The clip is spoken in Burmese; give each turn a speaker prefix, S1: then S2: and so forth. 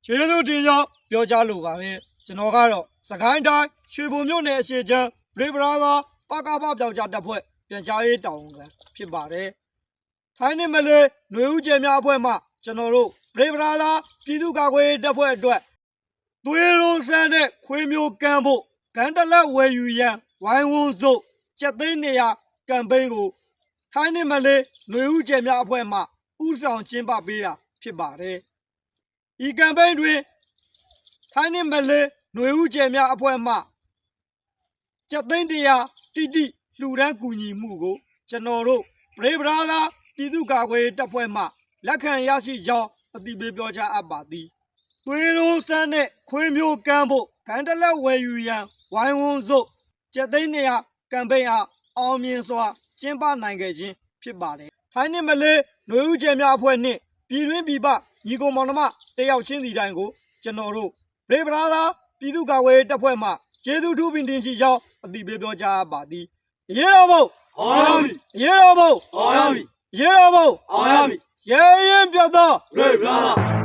S1: ကျေးဇူးတင်ကြောင်းပြောကြားလိုပါတယ်ကျွန်တော်ကတော့စကိုင်းတိုင်းရွှေဘုံမြို့နယ်အရှိချမ်းဗရေဗရာသာပကပပြောက်ကြားတပ်ဖွဲ့ပြန်ကြားရေးတောင်ဝန်ခံဖြစ်ပါတယ်ထိုင်းနဲ့မလေးຫນွေဦးကျဲများအဖွဲ့မှကျွန်တော်တို့ဗရေဗရာသာပြည်သူ့ကာကွယ်ရေးတပ်ဖွဲ့အတွက်သွေးရိုးဆန်းတဲ့ခွေးမျိုးကမ်းဖို့ဂန်တလက်ဝယ်ယူရန်ဝိုင်းဝန်းစို့ကျက်သိန်း100ကမ်ပိန်းကိုထိုင်းနဲ့မလေးຫນွေဦးကျဲများအဖွဲ့မှဥဆောင်ကျင်းပပေးတာဖြစ်ပါတယ်ဤကမ်ပိန်းတွင်ထိုင်းနဲ့မလေးຫນွေဦးကျဲများအဖွဲ့မှကျက်သိန်း100တိတိလှူဒန်းကူညီမှုကိုကျွန်တော်တို့ဗရေဗရာသာပြည်သူ့ကာကွယ်ရေးတပ်ဖွဲ့မှလက်ခံရရှိကြောင်းအသိပေးပြောကြားအပ်ပါသည်သွေးရိုးဆန်းတဲ့ခွေးမျိုးကမ်းဖို့ဂန်တလက်ဝယ်ယူရန်ဝိုင်းဝန်းစို့ကျက်သိန်း100ကမ်ပိန်းအားအောင်မြင်စွာကျင်းပနိုင်ခဲ့ခြင်းဖြစ်ပါတယ်ထိုင်းနဲ့မလေးຫນွေဦးကျဲများအဖွဲ့နှင့်ပြည်တွင်းပြည်ပညီကိုမောင်နှမတယောက်ချင်းစီတိုင်းကိုကျွန်တော်တို့ဗရေဗရာသာပြည်သူ့ကာကွယ်ရေးတပ်ဖွဲ့မှကျေးဇူးထူးပင်တင်ရှိကြောင်းအသိပေးပြောကြားပါသည်ရေတော်ဘုံအောင်ရမည်ရေတော်ဘုံအောင်ရမည်ရေတော်ဘုံအောင်ရမည်ရဲရင်ပြတ်သောဗရေဗရာသာ